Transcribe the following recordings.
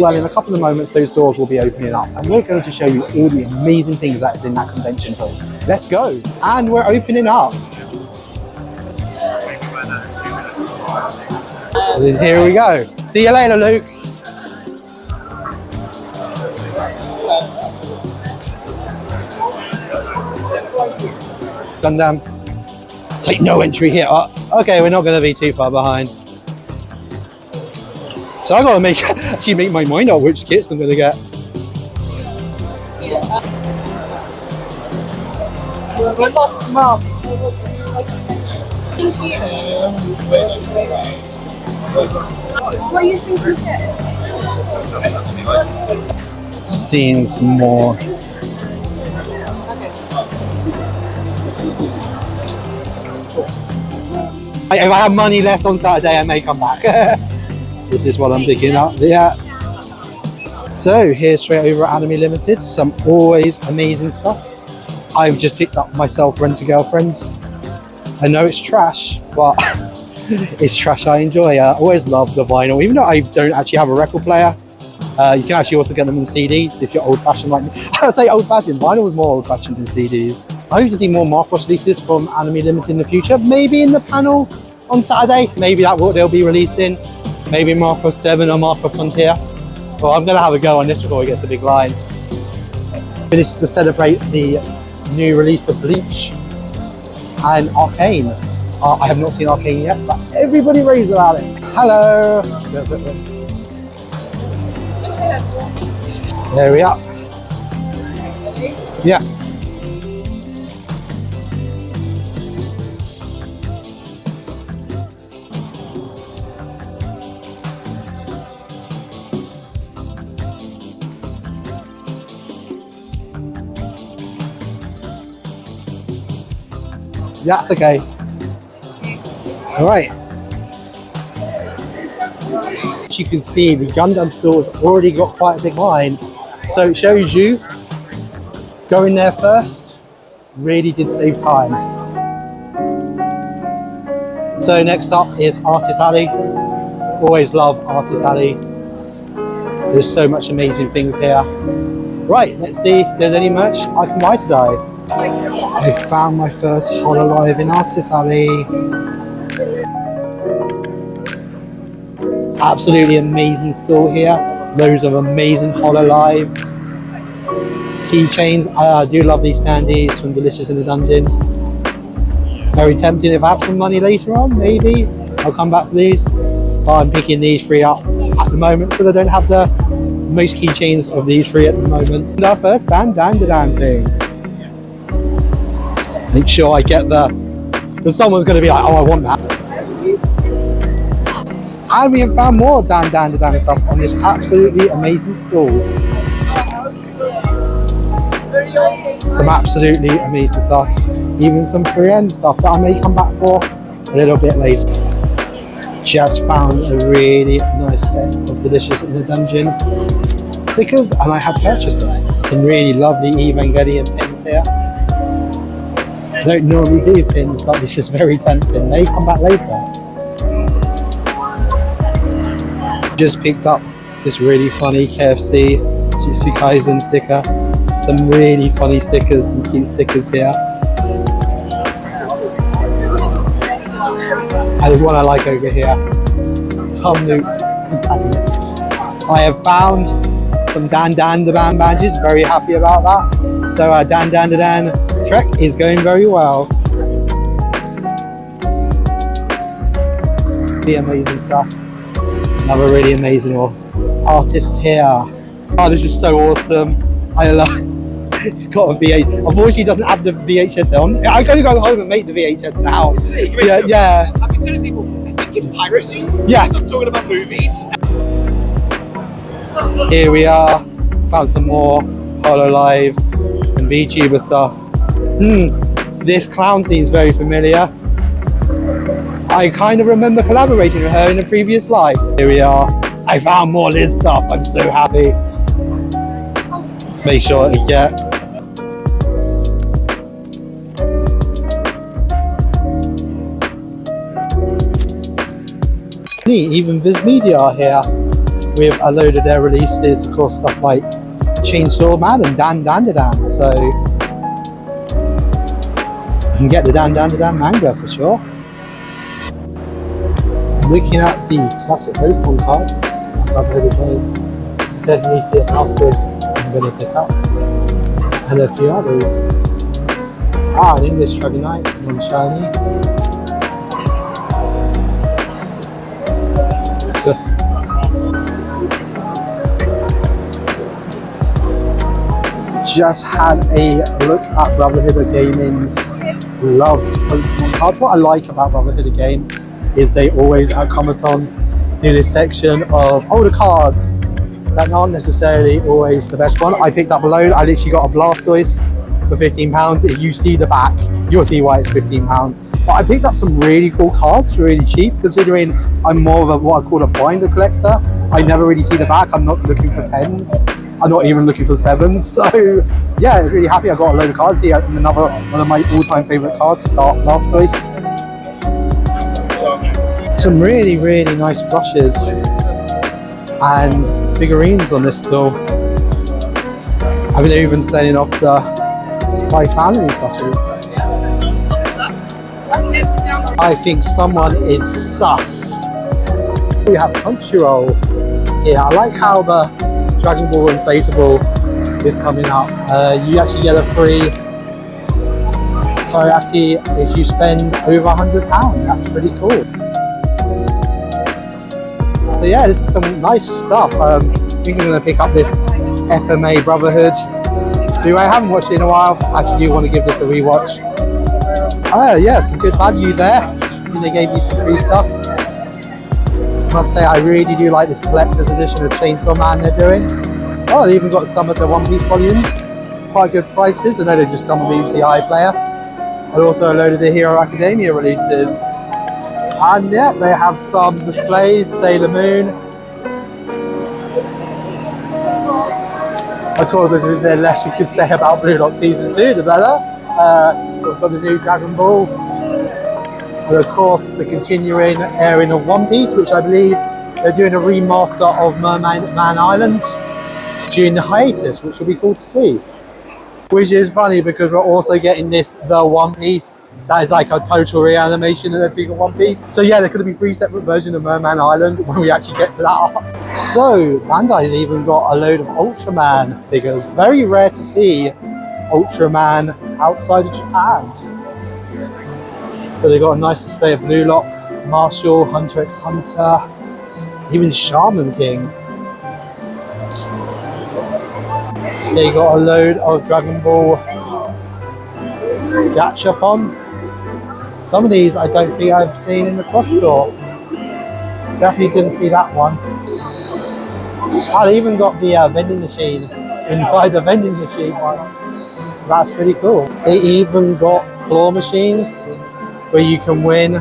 Well, in a couple of moments, those doors will be opening up and we're going to show you all the amazing things that is in that convention hall. Let's go. And we're opening up. And here we go. See you later, Luke. Gundam. Take no entry here. Oh, okay, we're not going to be too far behind. So I got to actually make my mind up which kits I'm going to get. We're lost, Mom. Thank you. What do you think we get? Scenes more. If I have money left on Saturday, I may come back. This is what I'm picking up. Yeah. So here, straight over at Anime Limited, some always amazing stuff. I've just picked up myself Rent-A-Girlfriends. I know it's trash, but it's trash I enjoy. I always love the vinyl, even though I don't actually have a record player. You can actually also get them in CDs if you're old-fashioned like me. I would say old-fashioned. Vinyl is more old-fashioned than CDs. I hope to see more Marcos releases from Anime Limited in the future. Maybe in the panel on Saturday. Maybe that's what they'll be releasing. Maybe Marcos 7 or Marcos Frontier. Well, I'm going to have a go on this before it gets a big line. This is to celebrate the new release of Bleach and Arcane. I have not seen Arcane yet, but everybody raves about it. Hello. Let's go put this. There we are. Yeah. Yeah, it's okay. It's all right. As you can see, the Gundam store's already got quite a big line. So it shows you going there first really did save time. So next up is Artist Alley. Always love Artist Alley. There's so much amazing things here. Right, let's see if there's any merch I can buy today. I found my first hololive in Artist Alley. Absolutely amazing store here. Loads of amazing hololive keychains. I do love these standees from Delicious in the Dungeon. Very tempting. If I have some money later on, maybe I'll come back for these. But I'm picking these three up at the moment because I don't have the most keychains of these three at the moment. And our first dandadan thing. Make sure I get because someone's going to be like, oh, I want that. And we have found more dandadan stuff on this absolutely amazing stall. Some absolutely amazing stuff. Even some free-end stuff that I may come back for a little bit later. Just found a really nice set of Delicious in a Dungeon stickers and I have purchased them. Some really lovely Evangelion pins here. I don't normally do pins, but this is very tempting. May come back later. Just picked up this really funny KFC Jitsu Kaisen sticker. Some really funny stickers and cute stickers here. And there's one I like over here. Tom Nook magnets. I have found some dandadan badges. Very happy about that. So our dandadan trek is going very well. Really amazing stuff. Another really amazing artist here. Oh, this is so awesome. I love it's got a VHS. Unfortunately, it doesn't have the VHS on. I gotta go home and make the VHS now. Yeah. I've been telling people, I think it's piracy. Yeah. Because I'm talking about movies. Here we are. Found some more hololive and VTuber stuff. This clown seems very familiar. I kind of remember collaborating with her in a previous life. Here we are. I found more Liz stuff. I'm so happy. Make sure to get. Even Viz Media are here. with a load of their releases, of course, stuff like Chainsaw Man and dandadan. So you can get the dandadan manga for sure. Looking at the classic Pokemon cards, definitely see a Masters I'm going to pick up, and a few others. An English Dragonite, non-shiny. Just had a look at Brotherhood of Gaming's loved Pokemon cards. What I like about Brotherhood of Game is they always at Comic-Con do this section of older cards that aren't necessarily always the best one. I picked up a load. I literally got a Blastoise for £15. If you see the back, you'll see why it's £15. But I picked up some really cool cards for really cheap, considering I'm more of a, what I call a binder collector. I never really see the back. I'm not looking for 10s. I'm not even looking for 7s. So yeah, I was really happy I got a load of cards here. And another one of my all-time favorite cards, Dark Blastoise. Some really, really nice brushes and figurines on this store. I've been even selling off the Spy Family brushes. I think someone is sus. We have Crunchyroll here. I like how the Dragon Ball inflatable is coming up. You actually get a free teriyaki if you spend over £100. That's pretty cool. So yeah, this is some nice stuff. I think I'm going to pick up this FMA Brotherhood. I haven't watched it in a while. I actually do want to give this a rewatch. Yeah, some good value there. And they gave me some free stuff. I must say, I really do like this collector's edition of Chainsaw Man they're doing. Oh, they even got some of the One Piece volumes. Quite good prices. I know they just come on BBC iPlayer. And also a load of the Hero Academia releases. And yeah, they have some displays, Sailor Moon. Of course, there's less we could say about Blue Lock Season 2, the better. We've got the new Dragon Ball. And of course, the continuing airing of One Piece, which I believe they're doing a remaster of Merman Island during the hiatus, which will be cool to see. Which is funny because we're also getting this, the One Piece. That is like a total reanimation and everything of One Piece. So yeah, there could be 3 separate versions of Merman Island when we actually get to that arc. So Bandai's even got a load of Ultraman figures. Very rare to see Ultraman outside of Japan. So they've got a nice display of Blue Lock, Marshall, Hunter x Hunter, even Shaman King. They got a load of Dragon Ball Gashapon. Some of these I don't think I've seen in the cross store. Definitely didn't see that one. Oh, they even got the vending machine inside the vending machine one. That's pretty cool. They even got claw machines where you can win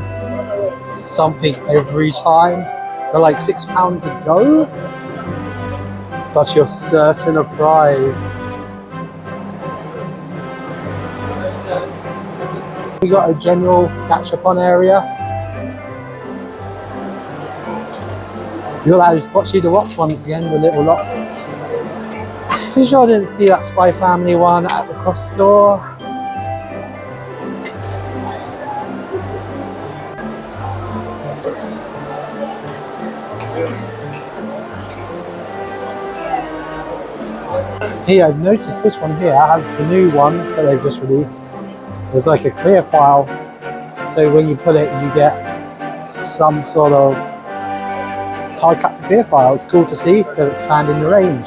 something every time. They're like £6 a go, but you're certain a prize. We got a general gashapon area. You'll have Bocce the Watch once again, the little lot. Pretty sure I didn't see that Spy Family one at the cross store. Here, I've noticed this one here has the new ones that they've just released. There's like a clear file, so when you put it, you get some sort of card cut to clear file. It's cool to see they're expanding the range.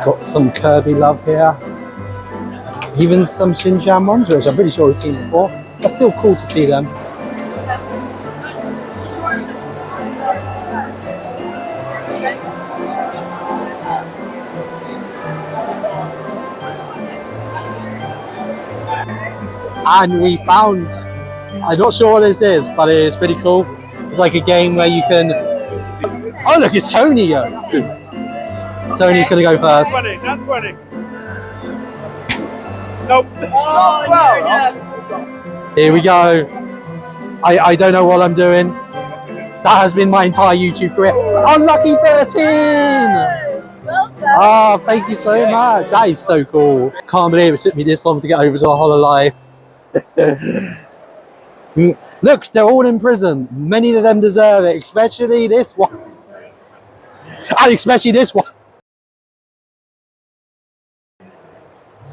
Got some Kirby love here. Even some Shin-Chan ones, which I'm pretty sure we've seen before, but still cool to see them. And we found, I'm not sure what this is, but it is pretty cool. It's like a game where you can, oh look, it's Tony. Tony's gonna go first. 20, not 20. Nope. Oh, well, no. Here we go. I don't know what I'm doing. That has been my entire YouTube career. Unlucky 13! Well done. Ah, thank you so much. That is so cool. Can't believe it took me this long to get over to a hololive. Look, they're all in prison. Many of them deserve it, especially this one. And especially this one.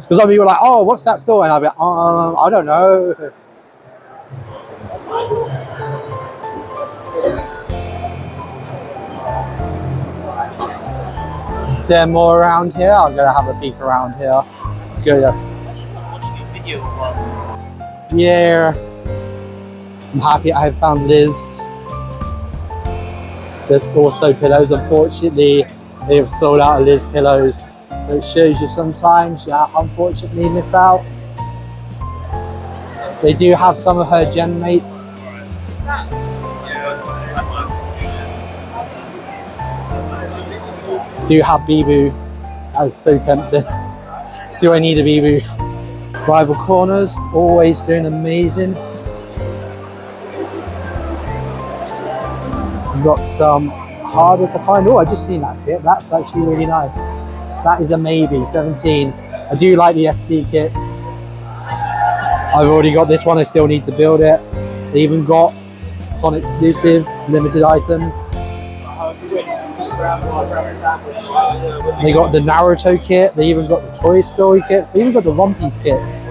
Because some people are like, oh, what's that store? And I'll be like, I don't know. Is there more around here? I'm going to have a peek around here. Good. Yeah. I'm happy I have found Liz. There's also pillows. Unfortunately, they have sold out of Liz pillows. It shows you sometimes you unfortunately miss out. They do have some of her gen mates. Do have biboo. That is so tempting. Do I need a biboo? Rival Corners, always doing amazing. We've got some harder to find. Oh, I just seen that kit. That's actually really nice. That is a maybe, 17. I do like the SD kits. I've already got this one, I still need to build it. They even got con exclusives, limited items. They got the Naruto kit, they even got the Toy Story kits, they even got the One Piece kits.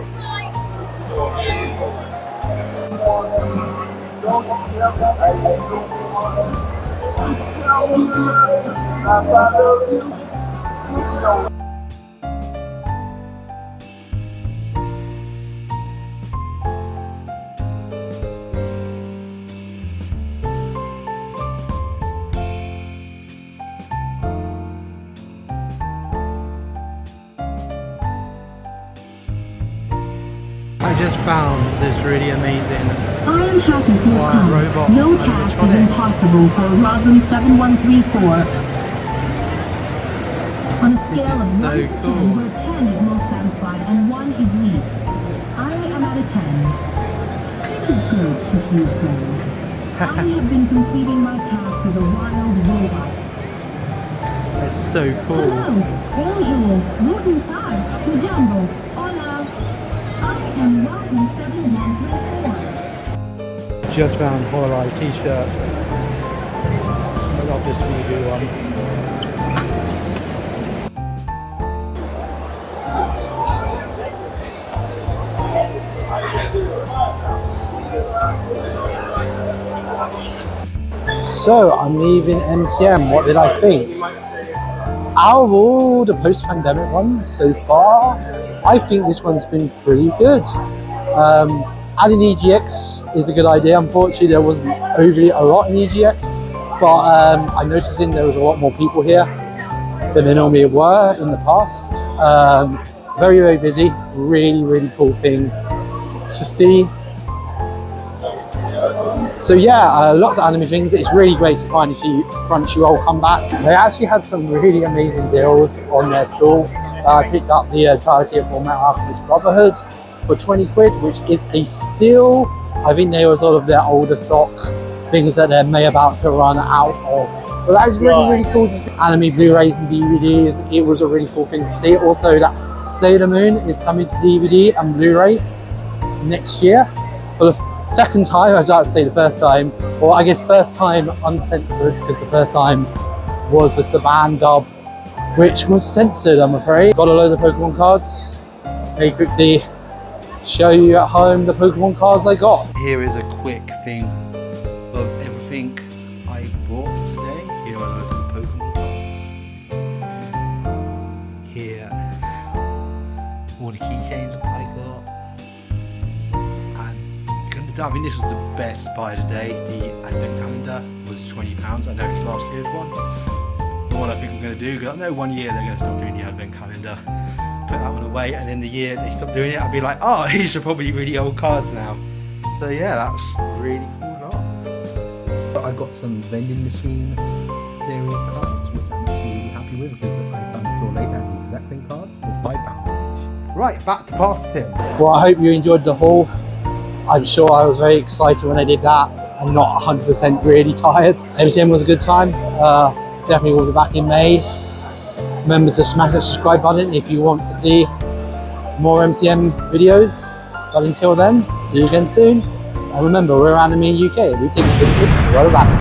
I just found this really amazing I am happy to have robot come. No task is animatronic. impossible for Rosalind 7134. On a This scale is of so 1 to 10, cool. where 10 is most satisfied and 1 is least, I am at a 10. It is good to see a friend. I have been completing my task as a wild robot. It's so cool. Hello, bonjour, guten Tag, Mujambo, hola. I am Rosalind 7134. Just found hololive t-shirts. I love this Biboo one. So I'm leaving MCM. What did I think? Out of all the post-pandemic ones so far, I think this one's been pretty good. Adding EGX is a good idea. Unfortunately, there wasn't overly a lot in EGX, but I'm noticing there was a lot more people here than there normally were in the past. Very, very busy. Really, really cool thing to see. So yeah, lots of anime things. It's really great to finally see Crunchyroll come back. They actually had some really amazing deals on their stall. I picked up the entirety of Fullmetal Alchemist Brotherhood for 20 quid, which is a steal. I think they were sort of their older stock, things that they may about to run out of. But that is really, really cool to see. Anime Blu-rays and DVDs, it was a really cool thing to see. Also, that Sailor Moon is coming to DVD and Blu-ray next year. For the second time, I'd like to say the first time, or I guess first time uncensored, because the first time was the Saban dub, which was censored, I'm afraid. Got a load of Pokemon cards. Very quickly show you at home the Pokemon cards I got. Here is a quick thing of everything I bought today. Here are the Pokemon cards. Here, all the keychains I got. I think this was the best buy of the day. The advent calendar was £20. I know it's last year's one. The one I think I'm going to do, because I know 1 year they're going to stop doing the advent calendar. Put that one away, and then the year they stop doing it, I'll be like, oh, these are probably really old cards now. So yeah, that was really cool lot. But I got some vending machine series cards, which I'm actually really happy with, because I found the store later and the exact same cards for £5 each. Right, back to past Tim. Well, I hope you enjoyed the haul. I'm sure I was very excited when I did that and not 100% really tired. MCM was a good time. Definitely will be back in May. Remember to smash that subscribe button if you want to see more MCM videos. But until then, see you again soon. And remember, we're Anime UK. We take it to the world back.